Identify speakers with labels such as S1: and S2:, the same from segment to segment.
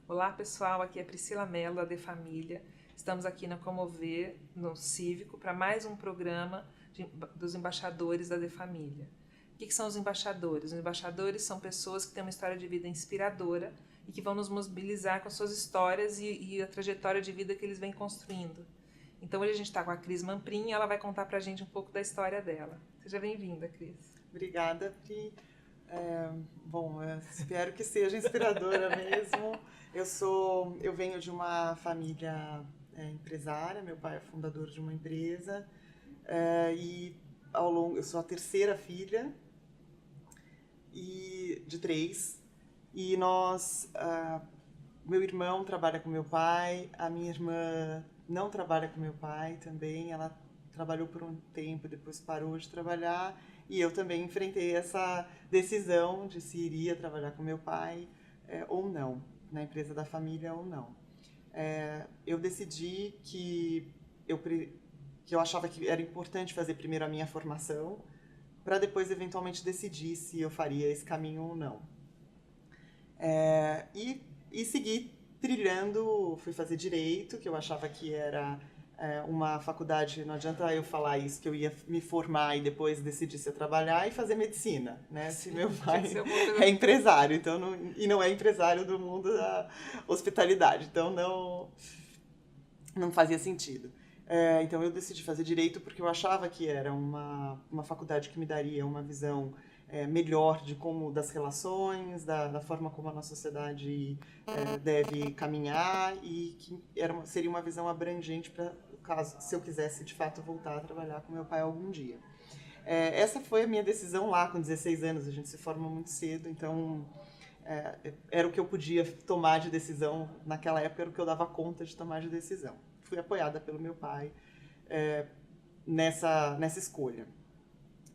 S1: Olá pessoal, aqui é Priscila Mello, da De Família. Estamos aqui na Comover, no Cívico, para mais um programa dos embaixadores da De Família. O que são os embaixadores? Os embaixadores são pessoas que têm uma história de vida inspiradora e que vão nos mobilizar com suas histórias e a trajetória de vida que eles vêm construindo. Então hoje a gente está com a Cris Mamprim e ela vai contar para a gente um pouco da história dela. Seja bem-vinda, Cris.
S2: Obrigada, Pri. Eu espero que seja inspiradora mesmo. Eu venho de uma família empresária, meu pai é fundador de uma empresa eu sou a terceira filha de três e meu irmão trabalha com meu pai, a minha irmã não trabalha com meu pai também, ela trabalhou por um tempo, depois parou de trabalhar. E eu também enfrentei essa decisão de se iria trabalhar com meu pai ou não, na empresa da família ou não. Eu decidi que eu achava que era importante fazer primeiro a minha formação, para depois eventualmente decidir se eu faria esse caminho ou não. E segui trilhando, fui fazer direito, que eu achava que era uma faculdade, não adianta eu falar isso, que eu ia me formar e depois decidir se eu trabalhar e fazer medicina, né? Se meu pai é empresário, então não é empresário do mundo da hospitalidade, então não fazia sentido. Então eu decidi fazer direito porque eu achava que era uma faculdade que me daria uma visão melhor de como das relações, da forma como a nossa sociedade deve caminhar e que seria uma visão abrangente para caso se eu quisesse de fato voltar a trabalhar com meu pai algum dia. Essa foi a minha decisão lá com 16 anos, a gente se forma muito cedo, então era o que eu podia tomar de decisão naquela época, era o que eu dava conta de tomar de decisão. Fui apoiada pelo meu pai nessa escolha.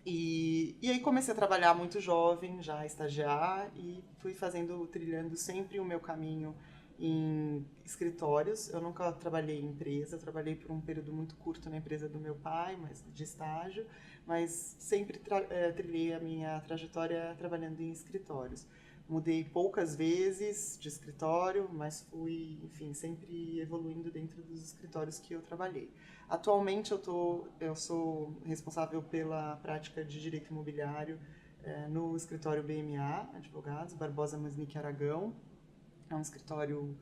S2: E aí comecei a trabalhar muito jovem, já a estagiar, e fui trilhando sempre o meu caminho em escritórios. Eu nunca trabalhei em empresa, trabalhei por um período muito curto na empresa do meu pai, de estágio, mas sempre trilhei a minha trajetória trabalhando em escritórios. Mudei poucas vezes de escritório, mas fui, enfim, sempre evoluindo dentro dos escritórios que eu trabalhei. Atualmente eu sou responsável pela prática de direito imobiliário no escritório BMA Advogados, Barbosa Masnick Aragão. É um escritório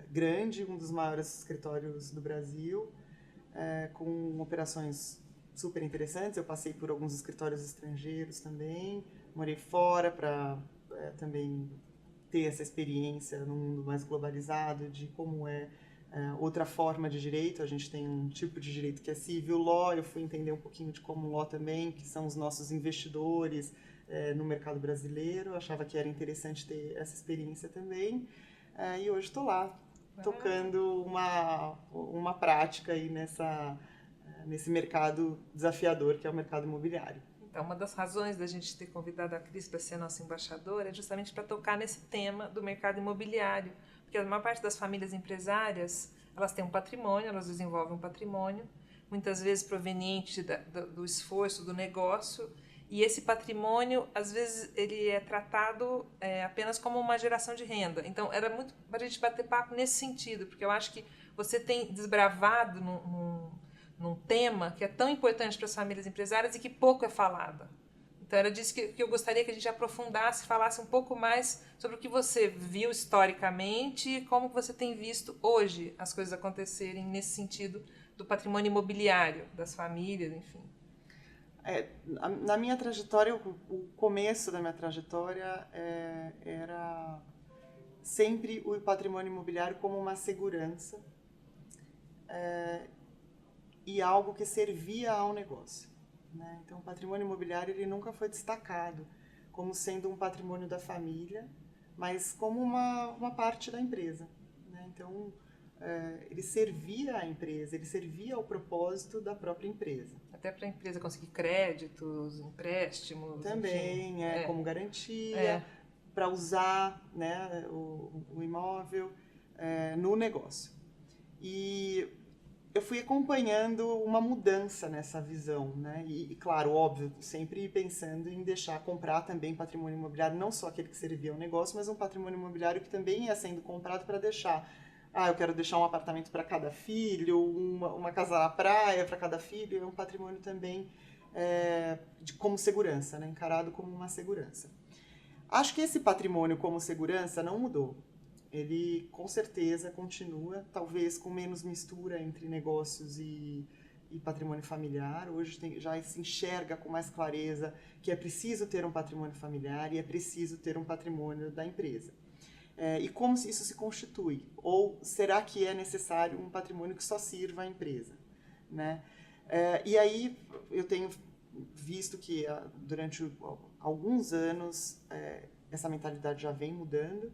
S2: grande, um dos maiores escritórios do Brasil, com operações super interessantes. Eu passei por alguns escritórios estrangeiros também, morei fora para também ter essa experiência num mundo mais globalizado de como outra forma de direito. A gente tem um tipo de direito que é civil law, eu fui entender um pouquinho de common law também, que são os nossos investidores no mercado brasileiro. Eu achava que era interessante ter essa experiência também. E hoje estou lá, tocando uma prática aí nesse mercado desafiador que é o mercado imobiliário.
S1: Então, uma das razões da gente ter convidado a Cris para ser nossa embaixadora é justamente para tocar nesse tema do mercado imobiliário, porque a maior parte das famílias empresárias, elas têm um patrimônio, elas desenvolvem um patrimônio, muitas vezes proveniente do esforço do negócio, e esse patrimônio, às vezes, ele é tratado apenas como uma geração de renda. Então, era muito para a gente bater papo nesse sentido, porque eu acho que você tem desbravado num tema que é tão importante para as famílias empresárias e que pouco é falado. Então era disso que eu gostaria que a gente aprofundasse, falasse um pouco mais sobre o que você viu historicamente e como você tem visto hoje as coisas acontecerem nesse sentido do patrimônio imobiliário, das famílias, enfim.
S2: Na minha trajetória, o começo da minha trajetória era sempre o patrimônio imobiliário como uma segurança e algo que servia ao negócio, né? Então, o patrimônio imobiliário ele nunca foi destacado como sendo um patrimônio da família, mas como uma parte da empresa, né? Então, ele servia à empresa, ele servia ao propósito da própria empresa.
S1: Até para a empresa conseguir créditos, empréstimos.
S2: Também, como garantia, para usar, né, o imóvel no negócio. E eu fui acompanhando uma mudança nessa visão, né? E, claro, óbvio, sempre pensando em comprar também patrimônio imobiliário, não só aquele que servia ao negócio, mas um patrimônio imobiliário que também ia sendo comprado para deixar. Eu quero deixar um apartamento para cada filho, uma casa na praia para cada filho, é um patrimônio também como segurança, né? Encarado como uma segurança. Acho que esse patrimônio como segurança não mudou. Ele, com certeza, continua, talvez com menos mistura entre negócios e patrimônio familiar. Hoje já se enxerga com mais clareza que é preciso ter um patrimônio familiar e é preciso ter um patrimônio da empresa. E como isso se constitui? Ou será que é necessário um patrimônio que só sirva à empresa? Né? E aí eu tenho visto que durante alguns anos essa mentalidade já vem mudando.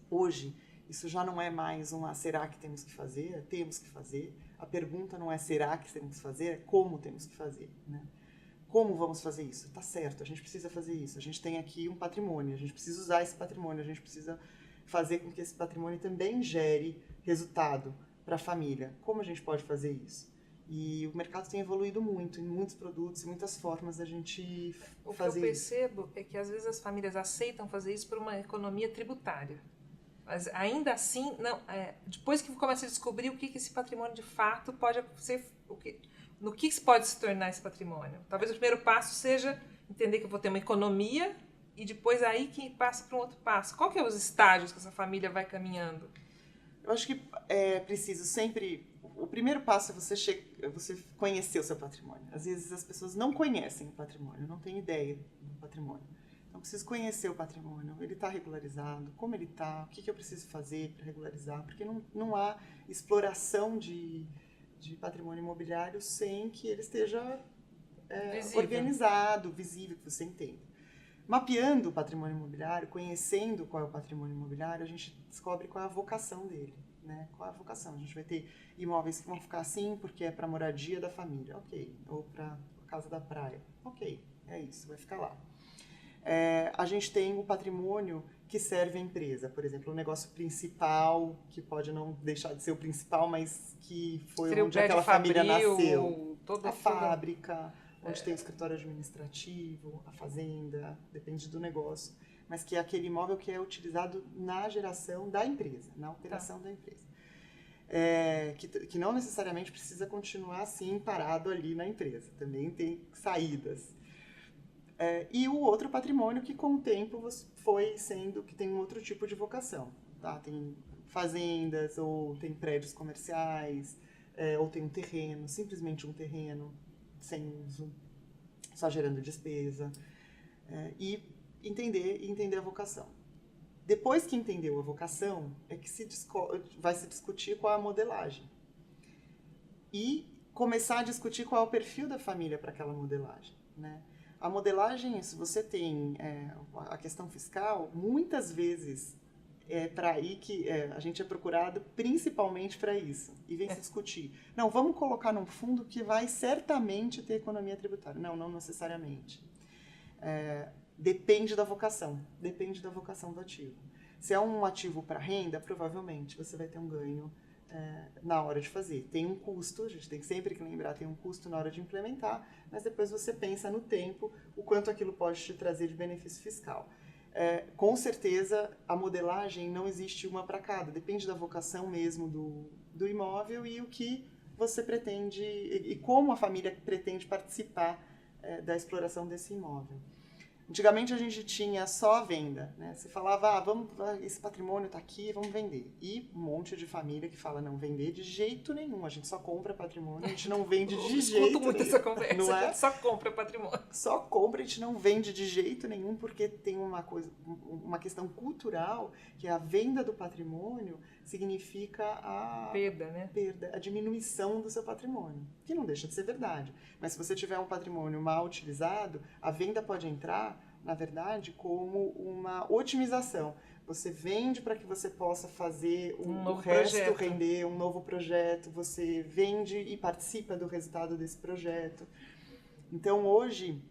S2: Hoje, isso já não é mais será que temos que fazer? Temos que fazer. A pergunta não é será que temos que fazer, é como temos que fazer. Né? Como vamos fazer isso? Tá certo, a gente precisa fazer isso. A gente tem aqui um patrimônio, a gente precisa usar esse patrimônio, a gente precisa fazer com que esse patrimônio também gere resultado para a família. Como a gente pode fazer isso? E o mercado tem evoluído muito, em muitos produtos e muitas formas da gente fazer isso.
S1: O que eu percebo é que às vezes as famílias aceitam fazer isso por uma economia tributária. Mas ainda assim, depois que começa a descobrir o que esse patrimônio de fato pode ser, no que se pode se tornar esse patrimônio. Talvez o primeiro passo seja entender que eu vou ter uma economia e depois aí que passa para um outro passo. Qual que é os estágios que essa família vai caminhando?
S2: Eu acho que é preciso sempre... O primeiro passo é você conhecer o seu patrimônio. Às vezes as pessoas não conhecem o patrimônio, não têm ideia do patrimônio. Então, preciso conhecer o patrimônio. Ele está regularizado? Como ele está? O que eu preciso fazer para regularizar? Porque não há exploração de patrimônio imobiliário sem que ele esteja organizado, visível, que você entenda. Mapeando o patrimônio imobiliário, conhecendo qual é o patrimônio imobiliário, a gente descobre qual é a vocação dele. Né? Qual é a vocação? A gente vai ter imóveis que vão ficar assim porque é para moradia da família, ok. Ou para casa da praia, ok. É isso, vai ficar lá. A gente tem o patrimônio que serve à empresa. Por exemplo, o negócio principal, que pode não deixar de ser o principal, mas que foi onde aquela família nasceu. A fábrica, onde tem o escritório administrativo, a fazenda, depende do negócio. Mas que é aquele imóvel que é utilizado na geração da empresa, na operação da empresa. Que não necessariamente precisa continuar assim parado ali na empresa. Também tem saídas. E o outro patrimônio que com o tempo foi sendo que tem um outro tipo de vocação. Tá? Tem fazendas, ou tem prédios comerciais, ou tem um terreno, simplesmente um terreno, sem uso, só gerando despesa. E entender a vocação. Depois que entendeu a vocação, é que vai se discutir qual é a modelagem. E começar a discutir qual é o perfil da família para aquela modelagem. Né? A modelagem, se você tem a questão fiscal, muitas vezes é para aí que a gente é procurado principalmente para isso. E vem se discutir. Não, vamos colocar num fundo que vai certamente ter economia tributária. Não necessariamente. Depende da vocação do ativo. Se é um ativo para renda, provavelmente você vai ter um ganho na hora de fazer. Tem um custo, a gente tem sempre que lembrar, tem um custo na hora de implementar, mas depois você pensa no tempo, o quanto aquilo pode te trazer de benefício fiscal. Com certeza, a modelagem não existe uma para cada, depende da vocação mesmo do imóvel e o que você pretende, e como a família pretende participar da exploração desse imóvel. Antigamente a gente tinha só a venda, né? Você falava, esse patrimônio está aqui, vamos vender. E um monte de família que fala, não vender de jeito nenhum, a gente só compra patrimônio, a gente não vende de jeito nenhum.
S1: Escuto muito essa conversa,
S2: não é?
S1: A gente só compra patrimônio.
S2: Só compra, a gente não vende de jeito nenhum, porque tem uma questão cultural, que a venda do patrimônio significa a
S1: perda, né?
S2: A diminuição do seu patrimônio, que não deixa de ser verdade. Mas se você tiver um patrimônio mal utilizado, a venda pode entrar, na verdade, como uma otimização. Você vende para que você possa fazer o resto render, um novo projeto, você vende e participa do resultado desse projeto. Então, hoje,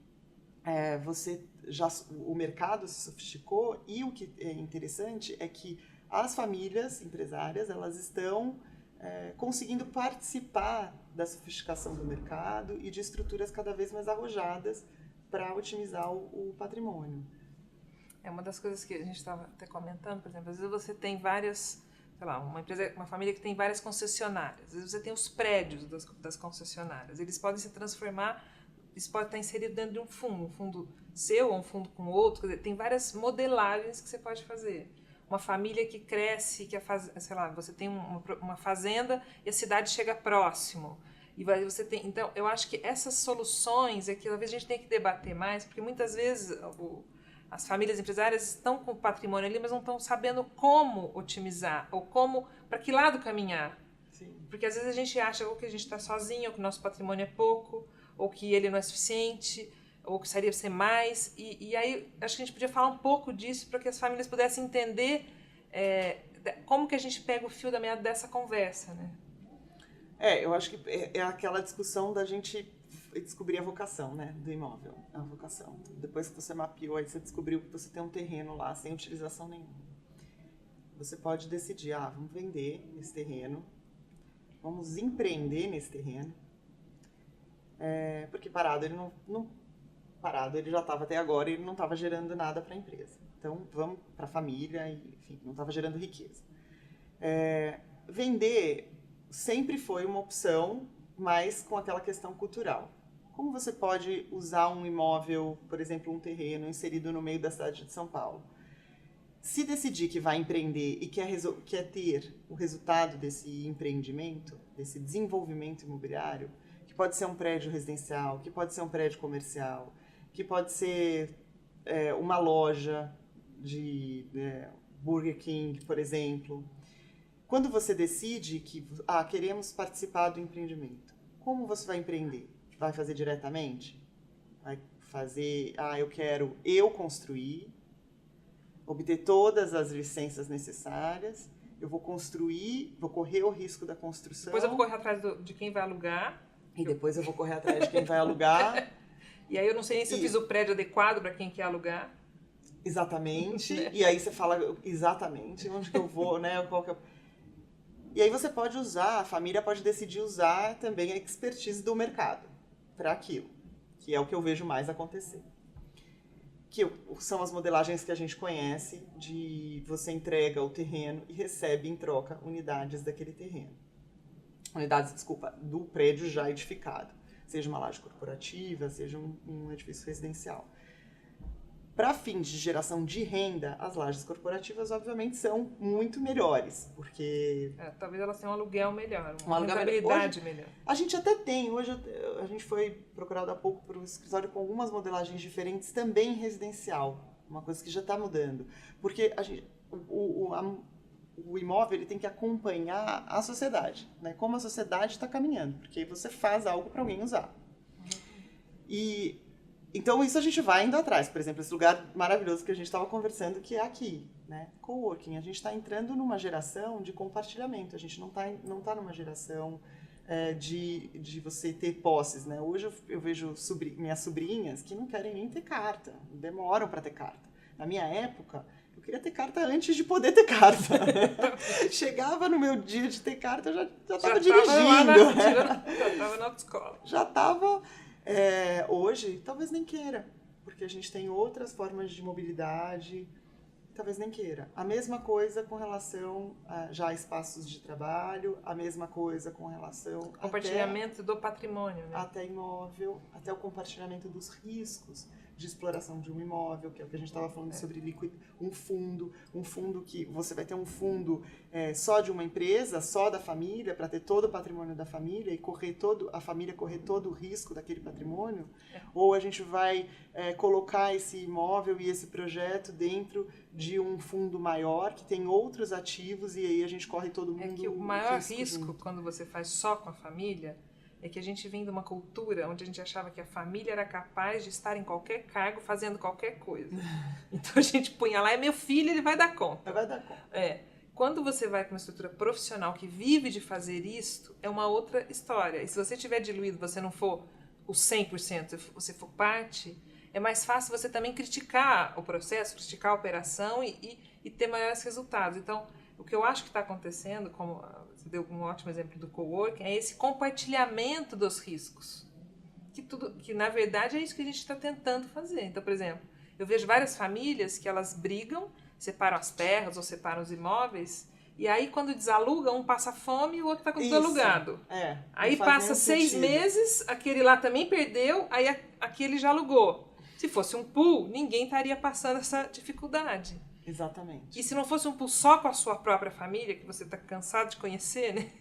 S2: o mercado se sofisticou e o que é interessante é que as famílias empresárias, elas estão conseguindo participar da sofisticação do mercado e de estruturas cada vez mais arrojadas para otimizar o patrimônio.
S1: É uma das coisas que a gente estava até comentando, por exemplo, às vezes você tem várias, sei lá, uma família que tem várias concessionárias, às vezes você tem os prédios das concessionárias, eles podem se transformar, isso pode estar inserido dentro de um fundo seu ou um fundo com outro, quer dizer, tem várias modelagens que você pode fazer. Uma família que cresce, sei lá, você tem uma fazenda e a cidade chega próximo. Você tem, então, eu acho que essas soluções é que talvez a gente tenha que debater mais, porque muitas vezes as famílias empresárias estão com o patrimônio ali, mas não estão sabendo como otimizar, ou para que lado caminhar.
S2: Sim.
S1: Porque às vezes a gente acha ou que a gente está sozinho, ou que o nosso patrimônio é pouco, ou que ele não é suficiente, ou que precisaria ser mais, e aí acho que a gente podia falar um pouco disso para que as famílias pudessem entender como que a gente pega o fio da meada dessa conversa, né?
S2: Eu acho que é aquela discussão da gente descobrir a vocação, né, do imóvel, a vocação. Depois que você mapeou, aí você descobriu que você tem um terreno lá sem utilização nenhuma. Você pode decidir, vamos vender esse terreno, vamos empreender nesse terreno, porque parado ele parado ele já estava até agora e ele não estava gerando nada para a empresa. Então, vamos para a família, enfim, não estava gerando riqueza. Vender sempre foi uma opção, mas com aquela questão cultural. Como você pode usar um imóvel, por exemplo, um terreno inserido no meio da cidade de São Paulo? Se decidir que vai empreender e quer ter o resultado desse empreendimento, desse desenvolvimento imobiliário, que pode ser um prédio residencial, que pode ser um prédio comercial, que pode ser uma loja de Burger King, por exemplo. Quando você decide que queremos participar do empreendimento, como você vai empreender? Vai fazer diretamente? Vai fazer, eu construir, obter todas as licenças necessárias, eu vou construir, vou correr o risco da construção.
S1: Depois eu vou correr atrás de quem vai alugar.
S2: E depois eu vou correr atrás de quem vai alugar.
S1: E aí eu não sei nem se eu fiz o prédio adequado para quem quer alugar.
S2: Exatamente. E aí você fala exatamente onde que eu vou, né? E aí você pode usar, a família pode decidir usar também a expertise do mercado para aquilo, que é o que eu vejo mais acontecer. Que são as modelagens que a gente conhece de você entrega o terreno e recebe em troca unidades daquele terreno. Do prédio já edificado, seja uma laje corporativa, seja um edifício residencial. Para fins de geração de renda, as lajes corporativas, obviamente, são muito melhores, porque...
S1: talvez elas tenham um aluguel melhor,
S2: uma
S1: rentabilidade melhor.
S2: A gente até tem, hoje a gente foi procurado há pouco por um escritório com algumas modelagens diferentes, também residencial, uma coisa que já está mudando. Porque o imóvel ele tem que acompanhar a sociedade, né? Como a sociedade está caminhando, porque você faz algo para alguém usar. Então, isso a gente vai indo atrás. Por exemplo, esse lugar maravilhoso que a gente estava conversando, que é aqui, né? Coworking. A gente está entrando numa geração de compartilhamento. A gente não tá numa geração de você ter posses, né? Hoje eu vejo minhas sobrinhas que não querem nem ter carta. Demoram para ter carta. Na minha época, eu queria ter carta antes de poder ter carta. Chegava no meu dia de ter carta, eu já estava dirigindo.
S1: Já estava na autoescola.
S2: Já estava... hoje, talvez nem queira, porque a gente tem outras formas de mobilidade, talvez nem queira. A mesma coisa com relação já a espaços de trabalho, a mesma coisa com relação...
S1: Compartilhamento do patrimônio, né?
S2: Até imóvel, até o compartilhamento dos riscos de exploração de um imóvel, que é o que a gente estava falando sobre um fundo que você vai ter um fundo só de uma empresa, só da família, para ter todo o patrimônio da família e a família correr todo o risco daquele patrimônio, ou a gente vai colocar esse imóvel e esse projeto dentro de um fundo maior que tem outros ativos e aí a gente corre todo mundo.
S1: É que o maior risco quando você faz só com a família é que a gente vem de uma cultura onde a gente achava que a família era capaz de estar em qualquer cargo fazendo qualquer coisa. Então a gente punha lá, é meu filho, ele vai dar conta.
S2: Vai dar conta.
S1: Quando você vai para uma estrutura profissional que vive de fazer isto, é uma outra história. E se você tiver diluído, você não for o 100%, você for parte, é mais fácil você também criticar o processo, criticar a operação e ter maiores resultados. Então, que eu acho que está acontecendo, como você deu um ótimo exemplo do coworking, é esse compartilhamento dos riscos. Que na verdade é isso que a gente está tentando fazer. Então, por exemplo, eu vejo várias famílias que elas brigam, separam as terras ou separam os imóveis, e aí quando desalugam, um passa fome e o outro está com tudo alugado. Aí passa 6 meses, aquele lá também perdeu, aí aquele já alugou. Se fosse um pool, ninguém estaria passando essa dificuldade.
S2: Exatamente.
S1: E se não fosse um pool só com a sua própria família, que você está cansado de conhecer, né?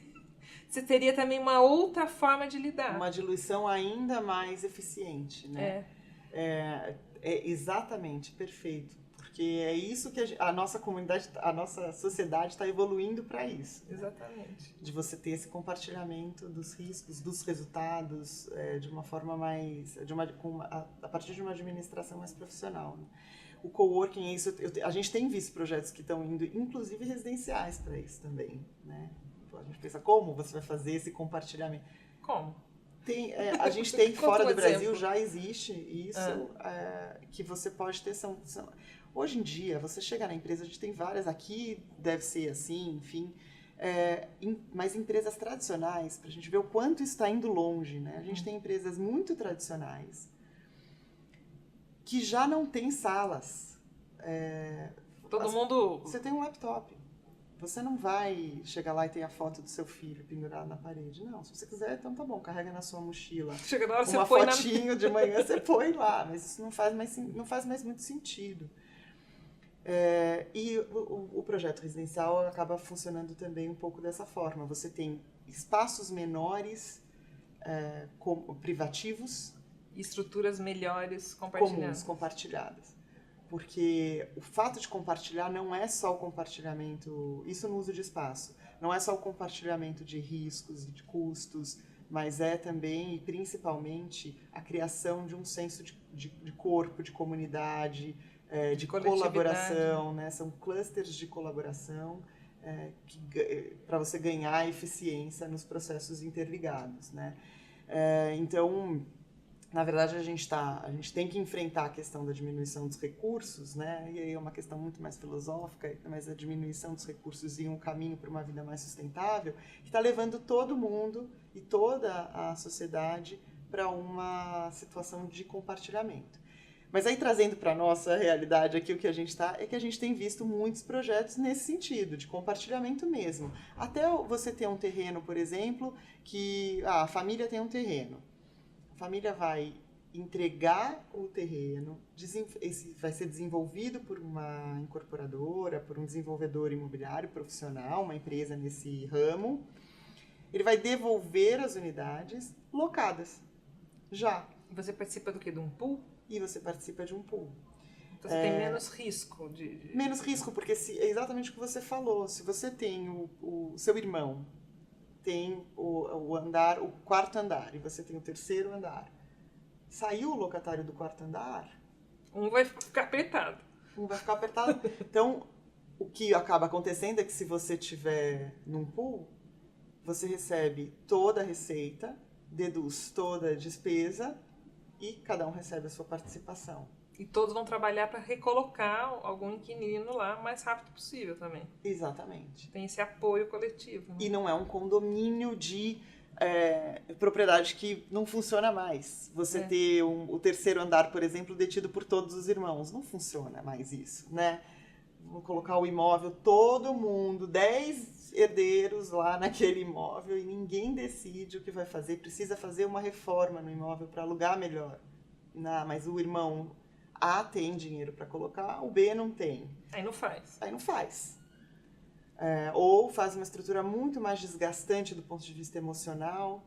S1: Você teria também uma outra forma de lidar.
S2: Uma diluição ainda mais eficiente, né? Exatamente, perfeito. Porque é isso que a nossa comunidade, a nossa sociedade está evoluindo para isso.
S1: Exatamente.
S2: Né? De você ter esse compartilhamento dos riscos, dos resultados, de uma forma mais... a partir de uma administração mais profissional. Né? O coworking, a gente tem visto projetos que estão indo, inclusive residenciais, para isso também. Né? A gente pensa, como você vai fazer esse compartilhamento?
S1: Como?
S2: A gente tem fora do Brasil, já existe isso, que você pode ter... Hoje em dia, você chega na empresa, a gente tem várias, aqui deve ser assim, enfim, mas empresas tradicionais, para a gente ver o quanto isso está indo longe, né? A gente tem empresas muito tradicionais que já não tem salas.
S1: Todo mundo...
S2: Você tem um laptop. Você não vai chegar lá e ter a foto do seu filho pendurado na parede. Não, se você quiser, então tá bom, carrega na sua mochila.
S1: Chega na hora,
S2: uma fotinho de manhã, você põe lá, mas isso não faz mais muito sentido. E o projeto residencial acaba funcionando também um pouco dessa forma. Você tem espaços menores, privativos.
S1: E estruturas melhores
S2: comuns, compartilhadas. Porque o fato de compartilhar não é só o compartilhamento, isso no uso de espaço, não é só o compartilhamento de riscos e de custos, mas é também e principalmente a criação de um senso de corpo, de comunidade, de colaboração, né? São clusters de colaboração para você ganhar eficiência nos processos interligados, né? Então, na verdade, a gente tem que enfrentar a questão da diminuição dos recursos, né? E aí é uma questão muito mais filosófica, mas a diminuição dos recursos e um caminho para uma vida mais sustentável, que está levando todo mundo e toda a sociedade para uma situação de compartilhamento. Mas aí, trazendo para a nossa realidade aqui, o que a gente é que a gente tem visto muitos projetos nesse sentido, de compartilhamento mesmo. Até você ter um terreno, por exemplo, que a família tem um terreno. A família vai entregar o terreno, esse vai ser desenvolvido por uma incorporadora, por um desenvolvedor imobiliário profissional, uma empresa nesse ramo. Ele vai devolver as unidades locadas, já.
S1: E você participa do quê? De um pool?
S2: E você participa de um pool.
S1: Então você tem menos risco
S2: Menos risco, porque é exatamente o que você falou. Se você tem o seu irmão, tem o quarto andar, e você tem o terceiro andar. Saiu o locatário do quarto andar...
S1: Um vai ficar apertado.
S2: Então, o que acaba acontecendo é que se você estiver num pool, você recebe toda a receita, deduz toda a despesa e cada um recebe a sua participação.
S1: E todos vão trabalhar para recolocar algum inquilino lá o mais rápido possível também.
S2: Exatamente.
S1: Tem esse apoio coletivo. Né?
S2: E não é um condomínio de propriedade que não funciona mais. Você ter o terceiro andar, por exemplo, detido por todos os irmãos. Não funciona mais isso, né? Vamos colocar o imóvel, todo mundo, 10 herdeiros lá naquele imóvel e ninguém decide o que vai fazer. Precisa fazer uma reforma no imóvel para alugar melhor. Não, mas o irmão A tem dinheiro para colocar, o B não tem.
S1: Aí não faz.
S2: Ou faz uma estrutura muito mais desgastante do ponto de vista emocional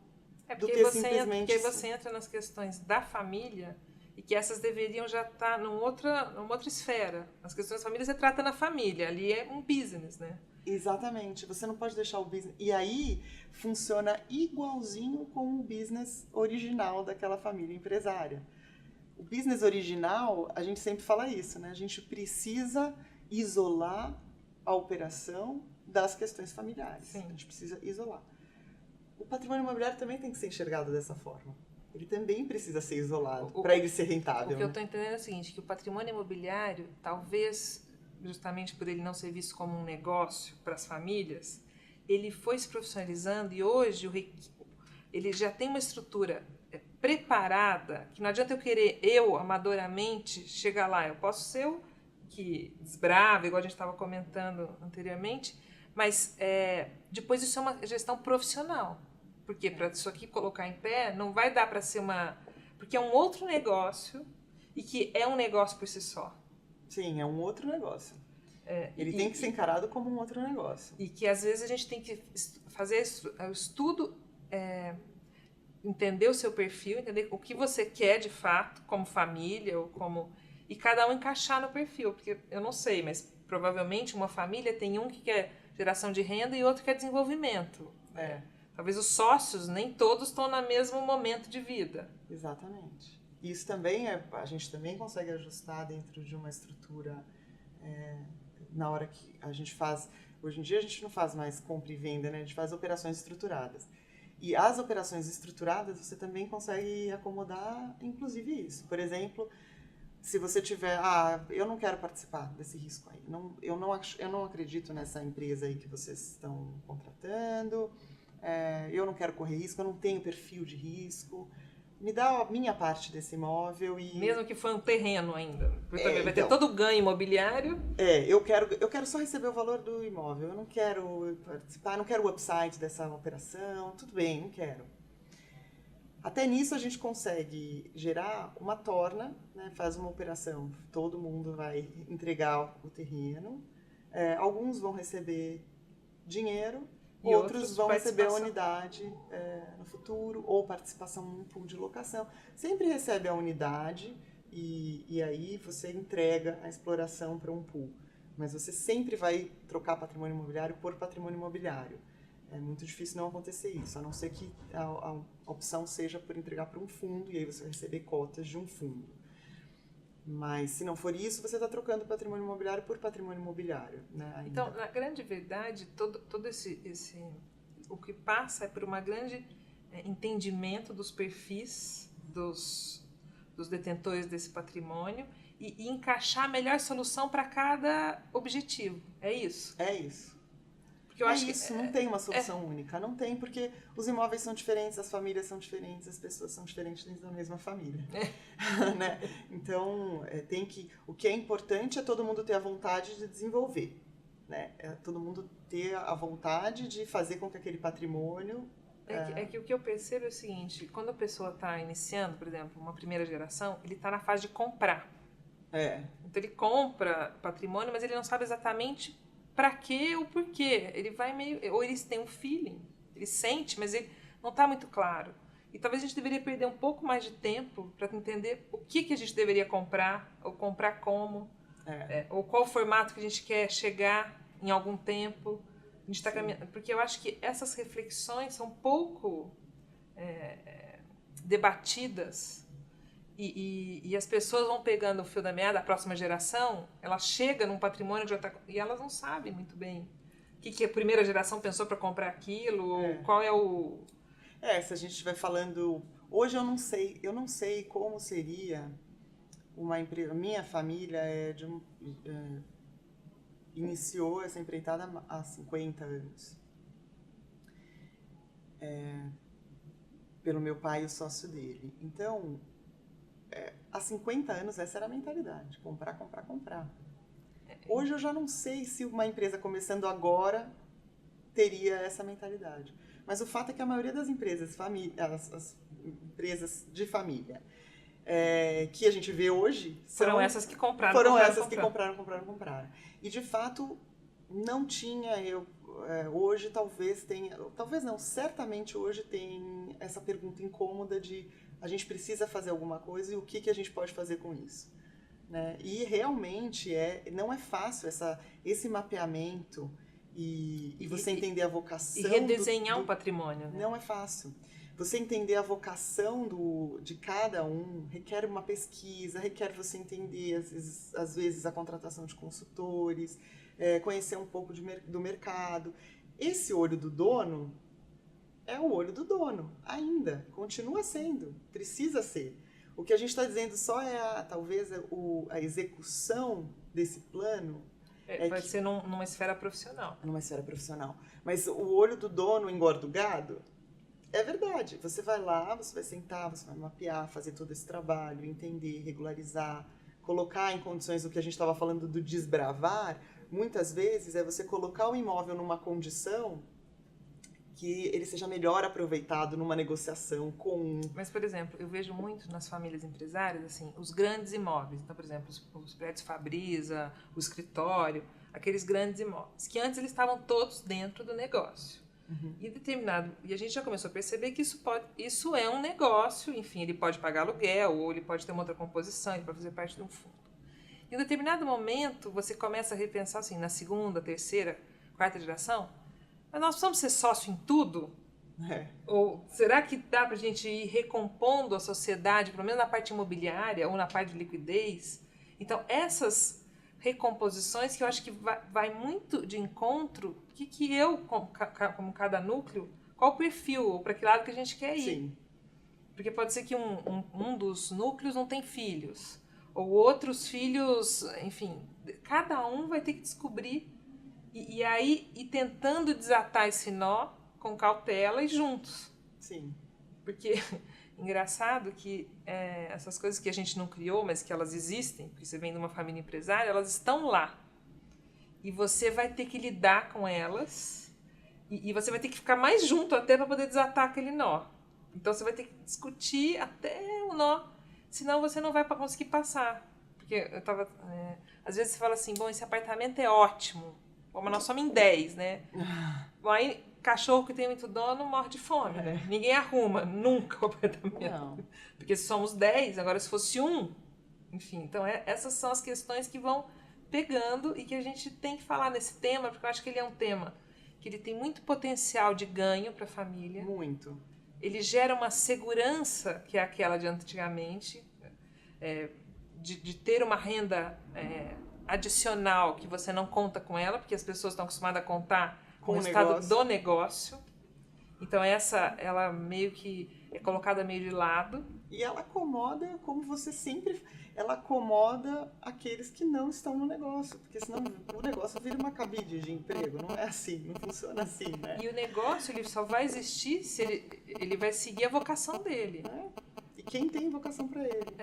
S2: do que simplesmente...
S1: Porque você entra nas questões da família e que essas deveriam já estar numa outra esfera. As questões da família você trata na família, ali é um business, né?
S2: Exatamente, você não pode deixar o business... E aí funciona igualzinho com o business original daquela família empresária. O business original, a gente sempre fala isso, né? A gente precisa isolar a operação das questões familiares.
S1: Sim.
S2: A gente precisa isolar. O patrimônio imobiliário também tem que ser enxergado dessa forma. Ele também precisa ser isolado para ele ser rentável.
S1: O que eu estou entendendo é o seguinte, que o patrimônio imobiliário, talvez, justamente por ele não ser visto como um negócio para as famílias, ele foi se profissionalizando e hoje ele já tem uma estrutura preparada, que não adianta eu querer, amadoramente, chegar lá. Eu posso ser o que desbrava, igual a gente estava comentando anteriormente, mas depois isso é uma gestão profissional. Porque para isso aqui colocar em pé, não vai dar para ser porque é um outro negócio e que é um negócio por si só.
S2: Sim, é um outro negócio. Ele tem que ser encarado como um outro negócio.
S1: E que às vezes a gente tem que fazer o estudo, entender o seu perfil, entender o que você quer de fato, como família, e cada um encaixar no perfil. Porque eu não sei, mas provavelmente uma família tem um que quer geração de renda e outro que quer desenvolvimento. Talvez os sócios, nem todos estão no mesmo momento de vida.
S2: Exatamente. Isso também a gente também consegue ajustar dentro de uma estrutura na hora que a gente faz. Hoje em dia a gente não faz mais compra e venda, né? A gente faz operações estruturadas. E as operações estruturadas você também consegue acomodar, inclusive isso. Por exemplo, se você tiver, eu não quero participar desse risco aí. Eu não acredito nessa empresa aí que vocês estão contratando. Eu não quero correr risco, eu não tenho perfil de risco. Me dá a minha parte desse imóvel e...
S1: Mesmo que for um terreno ainda. Porque também vai ter todo o ganho imobiliário.
S2: Eu quero só receber o valor do imóvel. Eu não quero participar, não quero o upside dessa operação. Tudo bem, não quero. Até nisso a gente consegue gerar uma torna, né? Faz uma operação. Todo mundo vai entregar o terreno. Alguns vão receber dinheiro. E outros vão receber a unidade no futuro, ou participação num pool de locação. Sempre recebe a unidade e aí você entrega a exploração para um pool. Mas você sempre vai trocar patrimônio imobiliário por patrimônio imobiliário. É muito difícil não acontecer isso, a não ser que a opção seja por entregar para um fundo e aí você vai receber cotas de um fundo. Mas, se não for isso, você está trocando patrimônio imobiliário por patrimônio imobiliário. Né, ainda.
S1: Então, na grande verdade, todo esse o que passa é por um grande entendimento dos perfis dos detentores desse patrimônio e encaixar a melhor solução para cada objetivo. É isso?
S2: É isso.
S1: Porque eu acho
S2: isso, não tem uma solução única. Não tem, porque os imóveis são diferentes, as famílias são diferentes, as pessoas são diferentes dentro da mesma família. Né? Então, o que é importante é todo mundo ter a vontade de desenvolver. Né? Todo mundo ter a vontade de fazer com que aquele patrimônio...
S1: que o que eu percebo é o seguinte, quando a pessoa está iniciando, por exemplo, uma primeira geração, ele está na fase de comprar. Então ele compra patrimônio, mas ele não sabe exatamente para quê ou por quê. Ele vai ou eles têm um feeling, ele sente, mas ele não está muito claro. E talvez a gente deveria perder um pouco mais de tempo para entender o que a gente deveria comprar, ou comprar como, ou qual o formato que a gente quer chegar em algum tempo. A gente está caminhando, porque eu acho que essas reflexões são pouco debatidas. E as pessoas vão pegando o fio da meada, a próxima geração, ela chega num patrimônio que já tá, e elas não sabem muito bem o que a primeira geração pensou para comprar aquilo, ou qual é o...
S2: se a gente estiver falando... Hoje eu não sei como seria uma empresa... Minha família iniciou essa empreitada há 50 anos. Pelo meu pai e o sócio dele. Então... há 50 anos essa era a mentalidade, comprar, comprar, comprar. Hoje eu já não sei se uma empresa começando agora teria essa mentalidade. Mas o fato é que a maioria das empresas, as empresas de família, que a gente vê hoje...
S1: Foram essas que compraram,
S2: compraram. E de fato não tinha... hoje talvez tenha... Talvez não, certamente hoje tem essa pergunta incômoda de... A gente precisa fazer alguma coisa e o que a gente pode fazer com isso? Né? E realmente não é fácil esse mapeamento e você entender a vocação...
S1: E redesenhar um patrimônio. Né?
S2: Não é fácil. Você entender a vocação de cada um requer uma pesquisa, requer você entender, às vezes, a contratação de consultores, conhecer um pouco do mercado. Esse olho do dono... é o olho do dono, ainda, continua sendo, precisa ser. O que a gente está dizendo só talvez a execução desse plano
S1: Vai ser numa esfera profissional.
S2: Numa esfera profissional. Mas o olho do dono engorda o gado? É verdade. Você vai lá, você vai sentar, você vai mapear, fazer todo esse trabalho, entender, regularizar, colocar em condições o que a gente estava falando do desbravar. Muitas vezes é você colocar o imóvel numa condição que ele seja melhor aproveitado numa negociação com...
S1: Mas, por exemplo, eu vejo muito nas famílias empresárias, assim, os grandes imóveis. Então, por exemplo, os prédios Fabrisa, o escritório, aqueles grandes imóveis, que antes eles estavam todos dentro do negócio. E a gente já começou a perceber que isso é um negócio, enfim, ele pode pagar aluguel, ou ele pode ter uma outra composição, ele pode fazer parte de um fundo. Em um determinado momento, você começa a repensar, assim, na segunda, terceira, quarta geração, mas nós precisamos ser sócio em tudo? Ou será que dá para a gente ir recompondo a sociedade, pelo menos na parte imobiliária ou na parte de liquidez? Então, essas recomposições que eu acho que vai muito de encontro, que eu, como cada núcleo, qual o perfil, ou para que lado que a gente quer ir.
S2: Sim.
S1: Porque pode ser que um dos núcleos não tem filhos, ou outros filhos, enfim, cada um vai ter que descobrir e aí ir tentando desatar esse nó com cautela e juntos.
S2: Sim.
S1: Porque engraçado que essas coisas que a gente não criou, mas que elas existem, porque você vem de uma família empresária, elas estão lá. E você vai ter que lidar com elas e você vai ter que ficar mais junto até para poder desatar aquele nó. Então você vai ter que discutir até o nó, senão você não vai conseguir passar. Porque eu tava... às vezes você fala assim, bom, esse apartamento é ótimo, bom, mas nós somos em 10, né? Bom, aí cachorro que tem muito dono morre de fome, né? Ninguém arruma nunca o apartamento.
S2: Não.
S1: Porque se somos 10, agora se fosse um, enfim. Então essas são as questões que vão pegando e que a gente tem que falar nesse tema, porque eu acho que ele é um tema que ele tem muito potencial de ganho para a família.
S2: Muito.
S1: Ele gera uma segurança que é aquela de antigamente, de ter uma renda adicional que você não conta com ela, porque as pessoas estão acostumadas a contar com o estado do negócio. Então ela meio que é colocada meio de lado.
S2: E ela acomoda, como você sempre... Ela acomoda aqueles que não estão no negócio, porque senão o negócio vira uma cabide de emprego. Não é assim, não funciona assim, né?
S1: E o negócio ele só vai existir se ele vai seguir a vocação dele.
S2: E quem tem vocação para ele.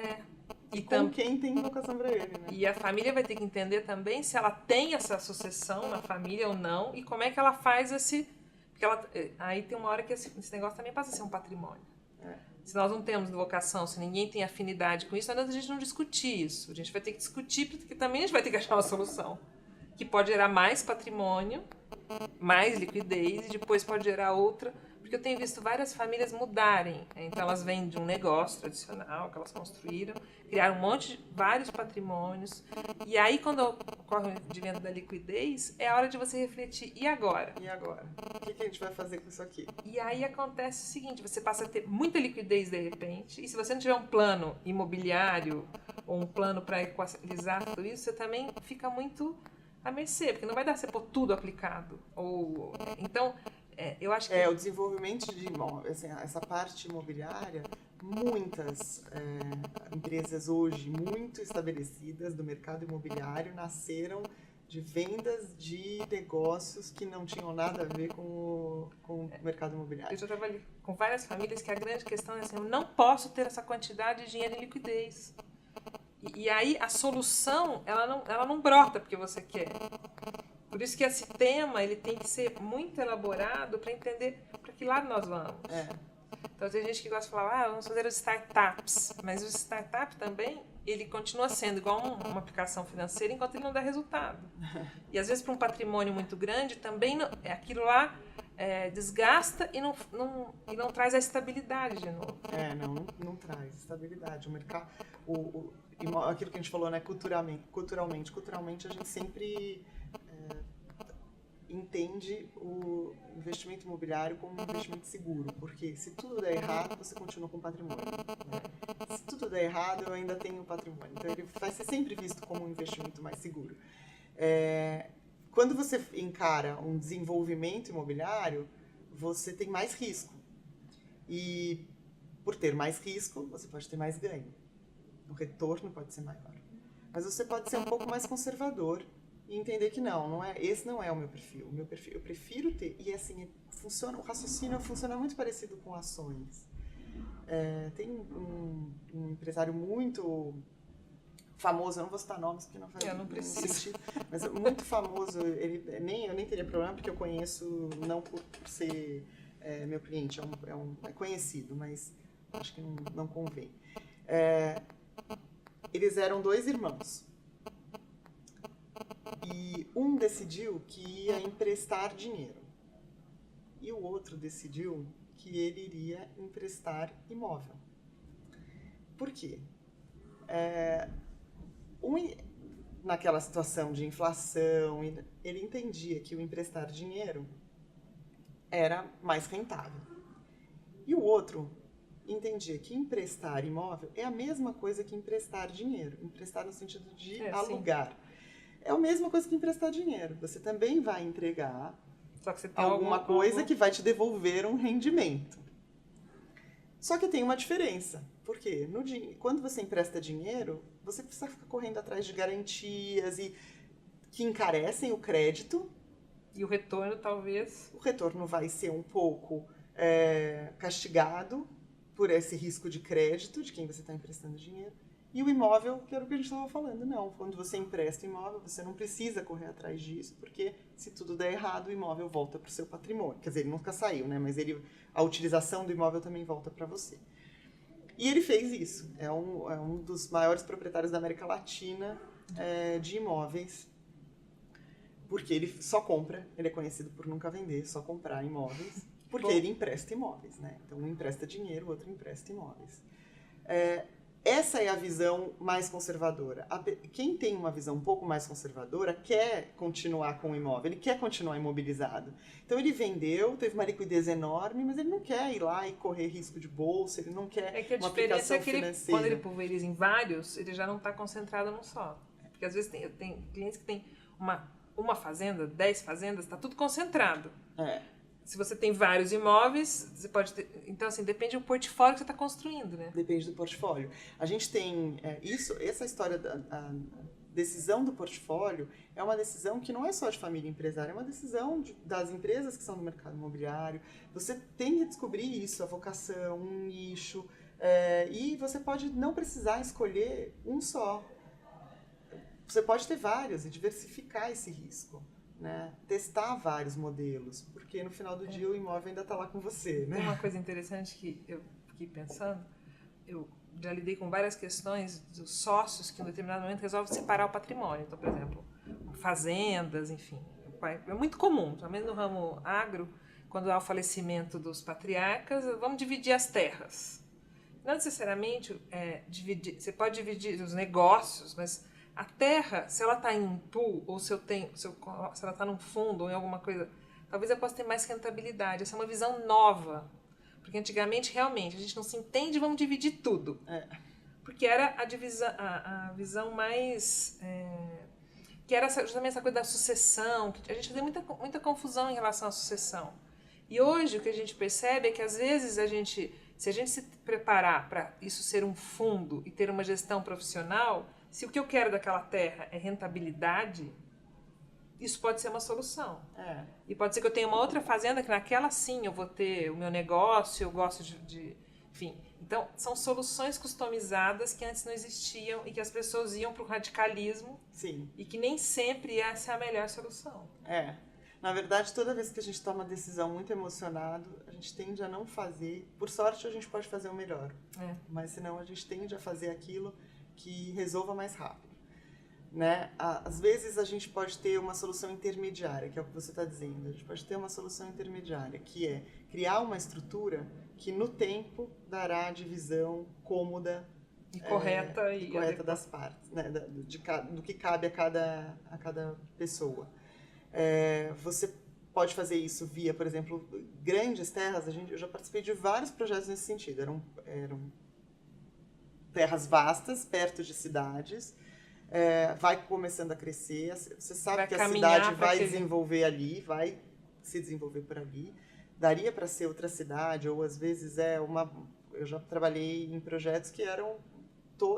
S2: E
S1: Então,
S2: quem tem vocação para ele, né?
S1: E a família vai ter que entender também se ela tem essa sucessão na família ou não, e como é que ela faz esse... Porque aí tem uma hora que esse negócio também passa a ser um patrimônio. Se nós não temos vocação, se ninguém tem afinidade com isso, não adianta a gente não discutir isso. A gente vai ter que discutir, porque também a gente vai ter que achar uma solução. Que pode gerar mais patrimônio, mais liquidez, e depois pode gerar outra. Porque eu tenho visto várias famílias mudarem. Então elas vêm de um negócio tradicional que elas construíram, criaram vários patrimônios. E aí quando ocorre o advento da liquidez, é a hora de você refletir, e agora?
S2: E agora? O que a gente vai fazer com isso aqui?
S1: E aí acontece o seguinte, você passa a ter muita liquidez de repente, e se você não tiver um plano imobiliário ou um plano para equalizar tudo isso, você também fica muito à mercê, porque não vai dar pra você pôr tudo aplicado. Então, eu acho que...
S2: o desenvolvimento de imóveis, assim, essa parte imobiliária, muitas empresas hoje muito estabelecidas do mercado imobiliário nasceram de vendas de negócios que não tinham nada a ver com o mercado imobiliário.
S1: Eu já trabalhei com várias famílias que a grande questão é assim, eu não posso ter essa quantidade de dinheiro em liquidez. E aí a solução, ela não brota porque você quer. Por isso que esse tema ele tem que ser muito elaborado para entender para que lado nós vamos. Então tem gente que gosta de falar, vamos fazer os startups. Mas o startup também, ele continua sendo igual uma aplicação financeira enquanto ele não dá resultado. E às vezes para um patrimônio muito grande também aquilo lá desgasta e não traz a estabilidade de novo.
S2: Não traz estabilidade. O mercado, aquilo que a gente falou, né, culturalmente a gente sempre entende o investimento imobiliário como um investimento seguro, porque se tudo der errado, você continua com patrimônio, né? Se tudo der errado, eu ainda tenho patrimônio. Então ele vai ser sempre visto como um investimento mais seguro. Quando você encara um desenvolvimento imobiliário, você tem mais risco. E por ter mais risco, você pode ter mais ganho. O retorno pode ser maior. Mas você pode ser um pouco mais conservador e entender que esse não é o meu perfil. O meu perfil, eu prefiro ter, e assim, o raciocínio funciona muito parecido com ações. Tem um empresário muito famoso, eu não vou citar nomes porque não faz nenhum sentido, mas muito famoso, eu nem teria problema porque eu conheço, não por ser meu cliente, é conhecido, mas acho que não convém. Eles eram 2 irmãos e um decidiu que ia emprestar dinheiro e o outro decidiu que ele iria emprestar imóvel. Por quê? Naquela situação de inflação, ele entendia que o emprestar dinheiro era mais rentável. E o outro entendia que emprestar imóvel é a mesma coisa que emprestar dinheiro. Emprestar no sentido de alugar. Sim. É a mesma coisa que emprestar dinheiro. Você também vai entregar
S1: Só que você tem
S2: alguma coisa que vai te devolver um rendimento. Só que tem uma diferença. Por quê? Quando você empresta dinheiro, você precisa ficar correndo atrás de garantias que encarecem o crédito.
S1: E o retorno, talvez...
S2: O retorno vai ser um pouco castigado por esse risco de crédito de quem você está emprestando dinheiro. E o imóvel, que era o que a gente estava falando, não. Quando você empresta imóvel, você não precisa correr atrás disso, porque se tudo der errado, o imóvel volta para o seu patrimônio. Quer dizer, ele nunca saiu, né? Mas a utilização do imóvel também volta para você. E ele fez isso. É um dos maiores proprietários da América Latina de imóveis, porque ele só compra, ele é conhecido por nunca vender, só comprar imóveis, porque ele empresta imóveis, né? Então, um empresta dinheiro, o outro empresta imóveis. Essa é a visão mais conservadora. Quem tem uma visão um pouco mais conservadora quer continuar com o imóvel, ele quer continuar imobilizado. Então ele vendeu, teve uma liquidez enorme, mas ele não quer ir lá e correr risco de bolsa, ele não quer uma aplicação financeira.
S1: Quando ele pulveriza em vários, ele já não está concentrado num só. Porque às vezes tem clientes que têm uma fazenda, 10 fazendas, está tudo concentrado. Se você tem vários imóveis, você pode ter... Então, assim, depende do portfólio que você está construindo, né?
S2: Depende do portfólio. A gente tem essa história da decisão do portfólio é uma decisão que não é só de família empresária, é uma decisão das empresas que são do mercado imobiliário. Você tem que descobrir isso, a vocação, um nicho, e você pode não precisar escolher um só. Você pode ter vários e diversificar esse risco. Né? Testar vários modelos, porque no final do dia o imóvel ainda está lá com você. Né?
S1: Uma coisa interessante que eu fiquei pensando, eu já lidei com várias questões dos sócios que em determinado momento resolvem separar o patrimônio. Então, por exemplo, fazendas, enfim. É muito comum, também no ramo agro, quando há o falecimento dos patriarcas, vamos dividir as terras. Não necessariamente você pode dividir os negócios, mas a terra, se ela está em um pool, ou se ela está num fundo, ou em alguma coisa, talvez eu possa ter mais rentabilidade. Essa é uma visão nova. Porque antigamente, realmente, a gente não se entende, vamos dividir tudo. Porque era a visão mais... que era justamente essa coisa da sucessão. Que a gente fazia muita confusão em relação à sucessão. E hoje, o que a gente percebe é que, às vezes, se a gente se preparar para isso ser um fundo e ter uma gestão profissional... Se o que eu quero daquela terra é rentabilidade, isso pode ser uma solução. E pode ser que eu tenha uma outra fazenda que naquela sim eu vou ter o meu negócio, eu gosto de enfim. Então, são soluções customizadas que antes não existiam e que as pessoas iam para o radicalismo.
S2: Sim.
S1: E que nem sempre essa é a melhor solução.
S2: Na verdade, toda vez que a gente toma uma decisão muito emocionado, a gente tende a não fazer. Por sorte, a gente pode fazer o melhor. Mas senão a gente tende a fazer aquilo que resolva mais rápido, né? Às vezes a gente pode ter uma solução intermediária, que é o que você está dizendo. A gente pode ter uma solução intermediária, que é criar uma estrutura que no tempo dará a divisão cômoda
S1: e correta
S2: das partes, né? Do que cabe a cada pessoa. Você pode fazer isso via, por exemplo, grandes terras. Eu já participei de vários projetos nesse sentido. Eram terras vastas, perto de cidades, vai começando a crescer, você sabe que a cidade vai desenvolver ali, vai se desenvolver por ali, daria para ser outra cidade, ou às vezes eu já trabalhei em projetos que eram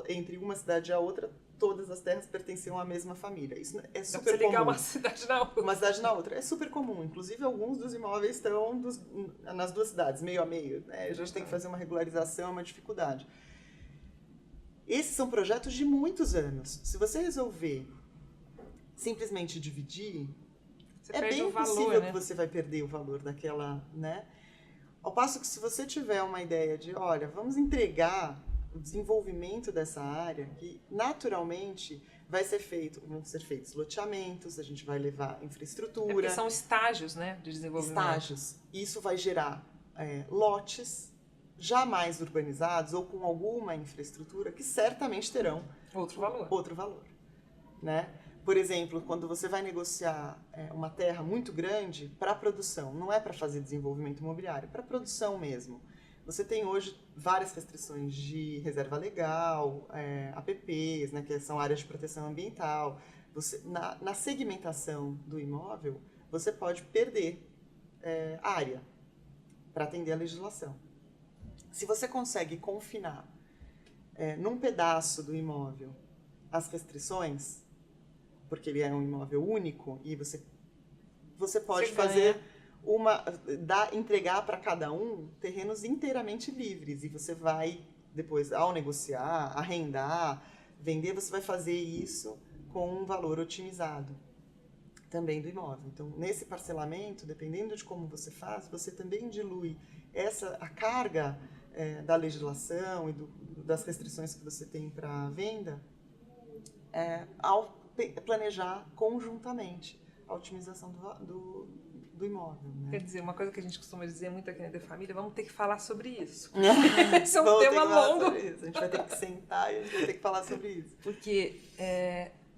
S2: entre uma cidade e a outra todas as terras pertenciam à mesma família. Isso é
S1: Dá
S2: super
S1: pra você ligar
S2: comum.
S1: uma cidade na outra.
S2: Uma cidade na outra. É super comum. Inclusive, alguns dos imóveis estão nas duas cidades, meio a meio. Né? A gente tem que fazer uma regularização, é uma dificuldade. Esses são projetos de muitos anos. Se você resolver simplesmente dividir,
S1: Você
S2: é
S1: perde
S2: bem
S1: o valor,
S2: possível
S1: né?
S2: que você vai perder o valor daquela, né? Ao passo que se você tiver uma ideia de, olha, vamos entregar o desenvolvimento dessa área, que naturalmente vão ser feitos loteamentos, a gente vai levar
S1: É
S2: infraestrutura,
S1: porque são estágios, né, de desenvolvimento.
S2: estágios. Isso vai gerar lotes jamais urbanizados ou com alguma infraestrutura que certamente terão
S1: Outro valor.
S2: Né? Por exemplo, quando você vai negociar uma terra muito grande para produção, não é para fazer desenvolvimento imobiliário, é para produção mesmo. Você tem hoje várias restrições de reserva legal, APPs, né, que são áreas de proteção ambiental. Na segmentação do imóvel, você pode perder área para atender a legislação. Se você consegue confinar num pedaço do imóvel as restrições, porque ele é um imóvel único e você pode fazer entregar para cada um terrenos inteiramente livres e você vai depois, ao negociar, arrendar, vender, você vai fazer isso com um valor otimizado também do imóvel. Então, nesse parcelamento, dependendo de como você faz, você também dilui a carga da legislação e das restrições que você tem para a venda ao planejar conjuntamente a otimização do imóvel. Né?
S1: Quer dizer, uma coisa que a gente costuma dizer muito aqui na De Família, vamos ter que falar sobre isso. Esse é um
S2: Vamos ter
S1: tema
S2: que falar
S1: longo.
S2: sobre isso. A gente vai ter que sentar e a gente vai ter que falar sobre isso.
S1: Porque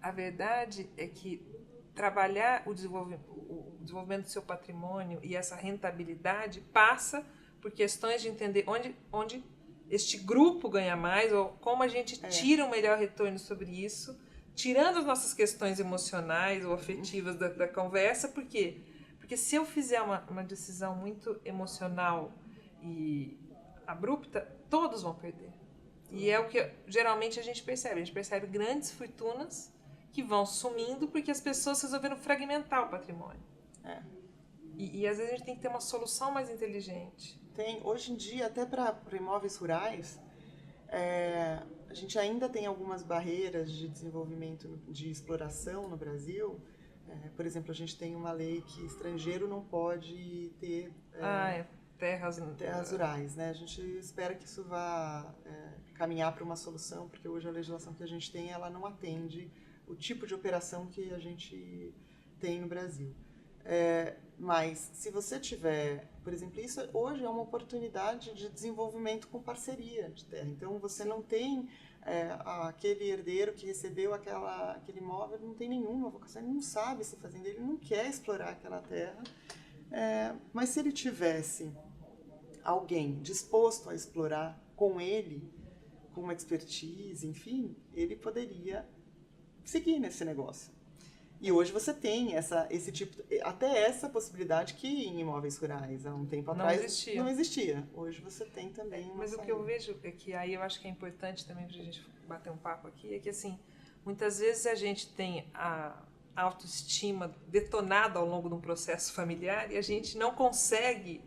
S1: a verdade é que trabalhar o desenvolvimento do seu patrimônio e essa rentabilidade passa por questões de entender onde este grupo ganha mais ou como a gente tira um melhor retorno sobre isso, tirando as nossas questões emocionais ou afetivas da conversa. Por quê? Porque se eu fizer uma decisão muito emocional e abrupta, todos vão perder. E é o que geralmente a gente percebe. A gente percebe grandes fortunas que vão sumindo porque as pessoas resolveram fragmentar o patrimônio. E às vezes a gente tem que ter uma solução mais inteligente.
S2: Hoje em dia, até para imóveis rurais, a gente ainda tem algumas barreiras de desenvolvimento de exploração no Brasil. Por exemplo, a gente tem uma lei que estrangeiro não pode ter terras rurais. Né? A gente espera que isso vá caminhar para uma solução, porque hoje a legislação que a gente tem ela não atende o tipo de operação que a gente tem no Brasil. Mas se você tiver, por exemplo, isso hoje é uma oportunidade de desenvolvimento com parceria de terra. Então você não tem aquele herdeiro que recebeu aquele imóvel, não tem nenhuma vocação, ele não sabe se fazenda, ele não quer explorar aquela terra. Mas se ele tivesse alguém disposto a explorar com ele, com uma expertise, enfim, ele poderia seguir nesse negócio. E hoje você tem esse tipo, até essa possibilidade que em imóveis rurais há um tempo atrás não existia. Hoje você tem também uma
S1: Mas o que eu vejo é que aí eu acho que é importante também para a gente bater um papo aqui, é que assim, muitas vezes a gente tem a autoestima detonada ao longo de um processo familiar e a gente não consegue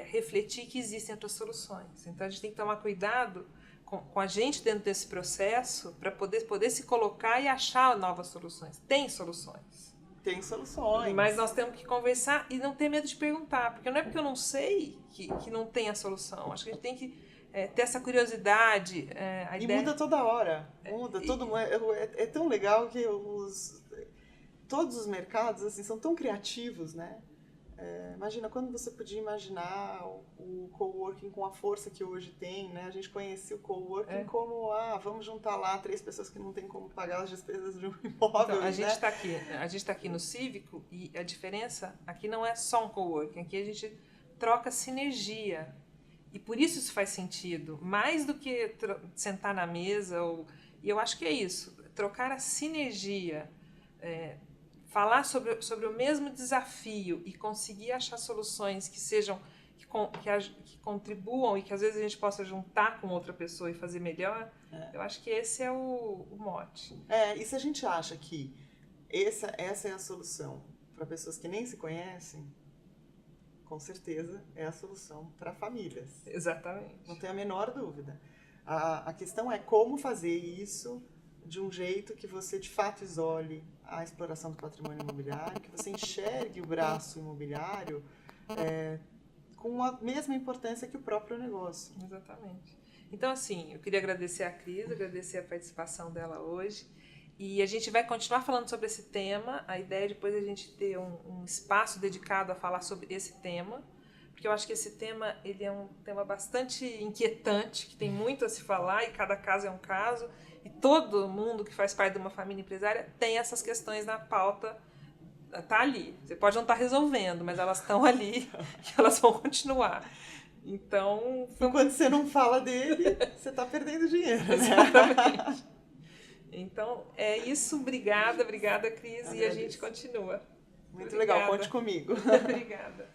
S1: refletir que existem outras soluções. Então a gente tem que tomar cuidado com a gente dentro desse processo para poder se colocar e achar novas soluções. Tem soluções.
S2: Tem soluções.
S1: Mas nós temos que conversar e não ter medo de perguntar, porque não é porque eu não sei que não tem a solução. Acho que a gente tem que ter essa curiosidade.
S2: E muda toda hora. Muda, todo mundo. É tão legal que todos os mercados assim, são tão criativos, né? Imagina, quando você podia imaginar o coworking com a força que hoje tem, né? A gente conhecia o coworking como, vamos juntar lá 3 pessoas que não têm como pagar as despesas de um imóvel.
S1: Então, a gente tá aqui no Cívico e a diferença aqui não é só um coworking, aqui a gente troca sinergia. E por isso faz sentido, mais do que sentar na mesa. E eu acho que é isso, trocar a sinergia, falar sobre o mesmo desafio e conseguir achar soluções que que contribuam e que às vezes a gente possa juntar com outra pessoa e fazer melhor, eu acho que esse é o mote.
S2: E se a gente acha que essa é a solução para pessoas que nem se conhecem, com certeza é a solução para famílias.
S1: Exatamente.
S2: Não tem a menor dúvida. A questão é como fazer isso de um jeito que você de fato isole a exploração do patrimônio imobiliário, que você enxergue o braço imobiliário com a mesma importância que o próprio negócio.
S1: Exatamente. Então, assim, eu queria agradecer a Cris, agradecer a participação dela hoje. E a gente vai continuar falando sobre esse tema. A ideia é depois a gente ter um espaço dedicado a falar sobre esse tema, porque eu acho que esse tema ele é um tema bastante inquietante, que tem muito a se falar e cada caso é um caso. E todo mundo que faz parte de uma família empresária tem essas questões na pauta, tá ali. Você pode não estar resolvendo, mas elas estão ali e elas vão continuar. Então...
S2: Enquanto você não fala dele, você está perdendo dinheiro, né?
S1: Exatamente. Então, é isso. Obrigada, Cris.
S2: Agradeço.
S1: E a gente continua.
S2: Muito legal, conte comigo.
S1: Obrigada.